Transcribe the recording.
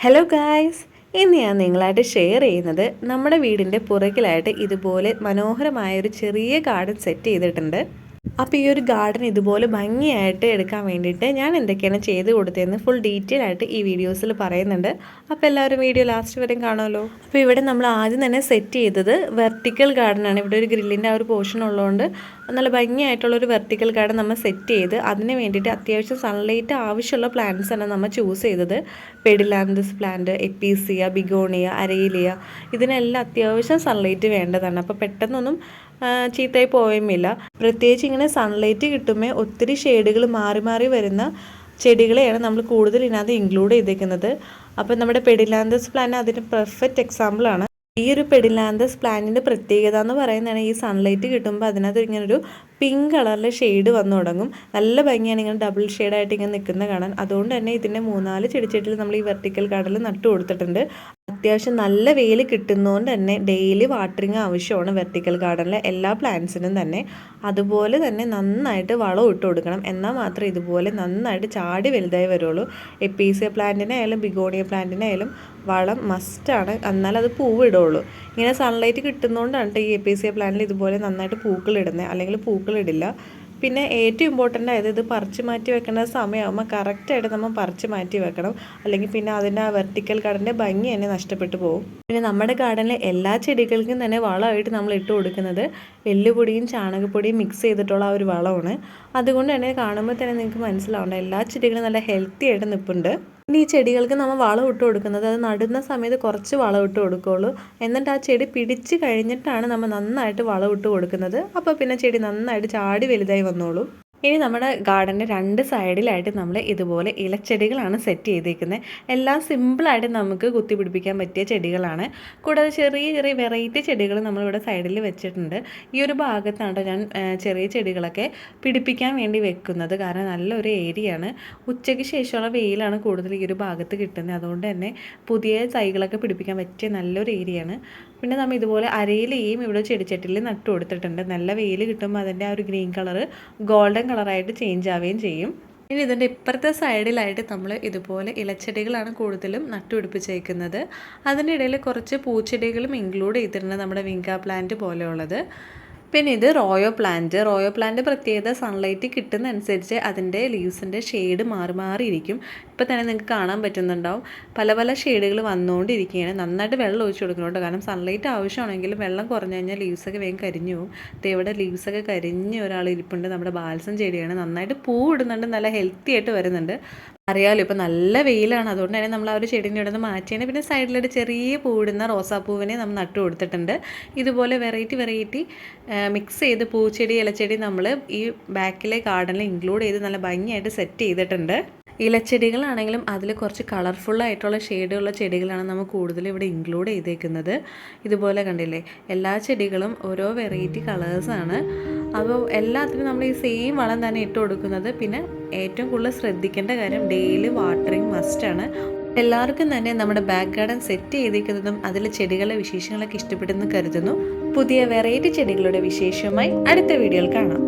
Hello guys, ഇന്ന് ഞാൻ നിങ്ങളായിട്ട് ഷെയർ ചെയ്യുന്നത് നമ്മുടെ വീടിൻ്റെ പുറകിലായിട്ട് ഇതുപോലെ മനോഹരമായൊരു ചെറിയ ഗാർഡൻ സെറ്റ് ചെയ്തിട്ടുണ്ട്. അപ്പോൾ ഈ ഒരു ഗാർഡൻ ഇതുപോലെ ഭംഗിയായിട്ട് എടുക്കാൻ വേണ്ടിയിട്ട് ഞാൻ എന്തൊക്കെയാണ് ചെയ്ത് കൊടുത്തതെന്ന് ഫുൾ ഡീറ്റെയിൽ ആയിട്ട് ഈ വീഡിയോസിൽ പറയുന്നുണ്ട്. അപ്പോൾ എല്ലാവരും വീഡിയോ ലാസ്റ്റ് വരെയും കാണുമല്ലോ. അപ്പോൾ ഇവിടെ നമ്മൾ ആദ്യം തന്നെ സെറ്റ് ചെയ്തത് വെർട്ടിക്കൽ ഗാർഡനാണ്. ഇവിടെ ഒരു ഗ്രില്ലിൻ്റെ ആ ഒരു പോർഷൻ ഉള്ളതുകൊണ്ട് നല്ല ഭംഗിയായിട്ടുള്ളൊരു വെർട്ടിക്കൽ ഗാർഡൻ നമ്മൾ സെറ്റ് ചെയ്ത് അതിന് വേണ്ടിയിട്ട് അത്യാവശ്യം സൺലൈറ്റ് ആവശ്യമുള്ള പ്ലാന്റ്സ് ആണ് നമ്മൾ ചൂസ് ചെയ്തത്. പെഡിലാന്തസ് പ്ലാന്റ്, എപ്പീസിയ, ബിഗോണിയ, അരയിലിയ, ഇതിനെല്ലാം അത്യാവശ്യം സൺലൈറ്റ് വേണ്ടതാണ്. അപ്പോൾ പെട്ടെന്നൊന്നും ചീത്തയായി പോയുമില്ല. പ്രത്യേകിച്ച് ഇങ്ങനെ സൺലൈറ്റ് കിട്ടുമ്പോൾ ഒത്തിരി ഷെയ്ഡുകൾ മാറി മാറി വരുന്ന ചെടികളെയാണ് നമ്മൾ കൂടുതൽ ഇതിനകത്ത് ഇൻക്ലൂഡ് ചെയ്തേക്കുന്നത്. അപ്പോൾ നമ്മുടെ പെഡിലാന്തസ് പ്ലാന്റ് അതിന് പെർഫെക്റ്റ് എക്സാമ്പിളാണ്. ഈ ഒരു പെഡിലാന്തസ് പ്ലാന്റിൻ്റെ പ്രത്യേകത എന്ന് പറയുന്നതാണ് ഈ സൺലൈറ്റ് കിട്ടുമ്പോൾ അതിനകത്ത് ഇങ്ങനൊരു പിങ്ക് കളറിലെ ഷെയ്ഡ് വന്നു തുടങ്ങും. നല്ല ഭംഗിയാണ് ഇങ്ങനെ ഡബിൾ ഷെയ്ഡായിട്ട് ഇങ്ങനെ നിൽക്കുന്ന കാണാൻ. അതുകൊണ്ട് തന്നെ ഇതിൻ്റെ 3-4 ചെടിച്ചട്ടിയിൽ നമ്മൾ ഈ വെർട്ടിക്കൽ ഗാർഡനിൽ നട്ടു കൊടുത്തിട്ടുണ്ട്. അത്യാവശ്യം നല്ല വെയിൽ കിട്ടുന്നതുകൊണ്ട് തന്നെ ഡെയിലി വാട്ടറിങ് ആവശ്യമാണ് വെർട്ടിക്കൽ ഗാർഡനിലെ എല്ലാ പ്ലാന്റ്സിനും തന്നെ. അതുപോലെ തന്നെ നന്നായിട്ട് വളം ഇട്ട് കൊടുക്കണം, എന്നാൽ മാത്രമേ ഇതുപോലെ നന്നായിട്ട് ചാടി വലുതായി വരുള്ളൂ. എപ്പീസിയ പ്ലാന്റിനായാലും ബിഗോണിയ പ്ലാന്റിനായാലും വളം മസ്റ്റാണ്, എന്നാൽ അത് പൂവിടുള്ളൂ. ഇങ്ങനെ സൺലൈറ്റ് കിട്ടുന്നതുകൊണ്ടാണ് ഈ എപ്പീസിയ പ്ലാന്റിൽ ഇതുപോലെ നന്നായിട്ട് പൂക്കളിടുന്നത്, അല്ലെങ്കിൽ പൂക്കളിടില്ല. പിന്നെ ഏറ്റവും ഇമ്പോർട്ടൻ്റ് ആയത് ഇത് പറിച്ച് മാറ്റി വെക്കേണ്ട സമയമാകുമ്പോൾ കറക്റ്റായിട്ട് നമ്മൾ പറിച്ച് മാറ്റി വെക്കണം, അല്ലെങ്കിൽ പിന്നെ അതിൻ്റെ ആ വെർട്ടിക്കൽ ഗാർഡൻ്റെ ഭംഗി തന്നെ നഷ്ടപ്പെട്ടു പോകും. പിന്നെ നമ്മുടെ ഗാർഡനിലെ എല്ലാ ചെടികൾക്കും തന്നെ വളമായിട്ട് നമ്മൾ ഇട്ട് കൊടുക്കുന്നത് എല്ലുപൊടിയും ചാണകപ്പൊടിയും മിക്സ് ചെയ്തിട്ടുള്ള ആ ഒരു വളമാണ്. അതുകൊണ്ട് തന്നെ കാണുമ്പോൾ തന്നെ നിങ്ങൾക്ക് മനസ്സിലാവേണ്ട എല്ലാ ചെടികളും നല്ല ഹെൽത്തി ആയിട്ട് നിൽപ്പുണ്ട്. ഇനി ഈ ചെടികൾക്ക് നമ്മൾ വളം ഇട്ട് കൊടുക്കുന്നത് അത് നടുന്ന സമയത്ത് കുറച്ച് വളം ഇട്ട് കൊടുക്കുകയുള്ളൂ. എന്നിട്ട് ആ ചെടി പിടിച്ച് കഴിഞ്ഞിട്ടാണ് നമ്മൾ നന്നായിട്ട് വളം ഇട്ട് കൊടുക്കുന്നത്. അപ്പോൾ പിന്നെ ചെടി നന്നായിട്ട് ചാടി വലുതായി വന്നോളും. ഇനി നമ്മുടെ ഗാർഡൻ്റെ 2 സൈഡിലായിട്ട് നമ്മൾ ഇതുപോലെ ഇലച്ചെടികളാണ് സെറ്റ് ചെയ്തേക്കുന്നത്. എല്ലാം സിമ്പിളായിട്ട് നമുക്ക് കുത്തി പിടിപ്പിക്കാൻ പറ്റിയ ചെടികളാണ്. കൂടാതെ ചെറിയ ചെറിയ വെറൈറ്റി ചെടികൾ നമ്മളിവിടെ സൈഡിൽ വെച്ചിട്ടുണ്ട്. ഈ ഒരു ഭാഗത്താണ് ഞാൻ ചെറിയ ചെടികളൊക്കെ പിടിപ്പിക്കാൻ വേണ്ടി വെക്കുന്നത്. കാരണം നല്ലൊരു ഏരിയയാണ്. ഉച്ചയ്ക്ക് ശേഷമുള്ള വെയിലാണ് കൂടുതൽ ഈ ഒരു ഭാഗത്ത് കിട്ടുന്നത്. അതുകൊണ്ട് തന്നെ പുതിയ തൈകളൊക്കെ പിടിപ്പിക്കാൻ പറ്റിയ നല്ലൊരു ഏരിയയാണ്. പിന്നെ നമ്മൾ ഇതുപോലെ അരയിലയും ഇവിടെ ചെടിച്ചട്ടിയിൽ നട്ടു കൊടുത്തിട്ടുണ്ട്. നല്ല വെയിൽ കിട്ടുമ്പോൾ അതിൻ്റെ ആ ഒരു ഗ്രീൻ കളറ് ഗോൾഡൻ കളറായിട്ട് ചേഞ്ച് ആവുകയും ചെയ്യും. ഇനി ഇതിൻ്റെ ഇപ്പുറത്തെ സൈഡിലായിട്ട് നമ്മൾ ഇതുപോലെ ഇലച്ചെടികളാണ് കൂടുതലും നട്ടുപിടിപ്പിച്ചേക്കുന്നത്. അതിൻ്റെ ഇടയിൽ കുറച്ച് പൂച്ചെടികളും ഇൻക്ലൂഡ് ചെയ്തിട്ടുണ്ട്, നമ്മുടെ വിങ്ക പ്ലാന്റ് പോലെയുള്ളത്. പിന്നെ ഇത് റോയോ പ്ലാന്റ് പ്രത്യേകത സൺലൈറ്റ് കിട്ടുന്നതനുസരിച്ച് അതിൻ്റെ ലീവ്സിൻ്റെ ഷെയ്ഡ് മാറി മാറിയിരിക്കും. ഇപ്പോൾ തന്നെ നിങ്ങൾക്ക് കാണാൻ പറ്റുന്നുണ്ടാവും, പല പല ഷെയ്ഡുകൾ വന്നുകൊണ്ടിരിക്കുകയാണ്. നന്നായിട്ട് വെള്ളം ഒഴിച്ചു കൊടുക്കുന്നുണ്ട്, കാരണം സൺലൈറ്റ് ആവശ്യമാണെങ്കിലും വെള്ളം കുറഞ്ഞു കഴിഞ്ഞാൽ ലീവ്സൊക്കെ വേഗം കരിഞ്ഞു പോകും. ഇവിടെ ലീവ്സൊക്കെ കരിഞ്ഞ് ഒരാൾ ഇരിപ്പുണ്ട്. നമ്മുടെ ബാൽസം ചെടിയാണ്, നന്നായിട്ട് പൂ ഇടുന്നുണ്ട്, നല്ല ഹെൽത്തി ആയിട്ട് വരുന്നുണ്ട്. അറിയാമല്ലോ ഇപ്പോൾ നല്ല വെയിലാണ്, അതുകൊണ്ട് തന്നെ നമ്മൾ ആ ഒരു ചെടീൻ്റെ ഇവിടെ നിന്ന് മാറ്റിയാണ്. പിന്നെ സൈഡിലൊരു ചെറിയ പൂവിടുന്ന റോസാപ്പൂവിനെ നമ്മൾ നട്ടു കൊടുത്തിട്ടുണ്ട്. ഇതുപോലെ വെറൈറ്റി മിക്സ് ചെയ്ത് പൂച്ചെടി ഇലച്ചെടി നമ്മൾ ഈ ബാക്കിലെ ഗാർഡനിൽ ഇൻക്ലൂഡ് ചെയ്ത് നല്ല ഭംഗിയായിട്ട് സെറ്റ് ചെയ്തിട്ടുണ്ട്. ഇലച്ചെടികളാണെങ്കിലും അതിൽ കുറച്ച് കളർഫുള്ളായിട്ടുള്ള ഷെയ്ഡുള്ള ചെടികളാണ് നമ്മൾ കൂടുതലും ഇവിടെ ഇൻക്ലൂഡ് ചെയ്തേക്കുന്നത്. ഇതുപോലെ കണ്ടില്ലേ, എല്ലാ ചെടികളും ഓരോ വെറൈറ്റി കളേഴ്സാണ്. അപ്പോൾ എല്ലാത്തിനും നമ്മൾ ഈ സെയിം വളം തന്നെ ഇട്ട് കൊടുക്കുന്നത്. പിന്നെ ഏറ്റവും കൂടുതൽ ശ്രദ്ധിക്കേണ്ട കാര്യം ഡെയിലി വാട്ടറിങ് മസ്റ്റാണ്. എല്ലാവർക്കും തന്നെ നമ്മുടെ ബാക്ക് ഗാർഡൻ സെറ്റ് ചെയ്തിരിക്കുന്നതും അതിൽ ചെടികളുടെ വിശേഷങ്ങളൊക്കെ ഇഷ്ടപ്പെടുന്നു കരുതുന്നു. പുതിയ വെറൈറ്റി ചെടികളുടെ വിശേഷവുമായി അടുത്ത വീഡിയോയിൽ കാണാം.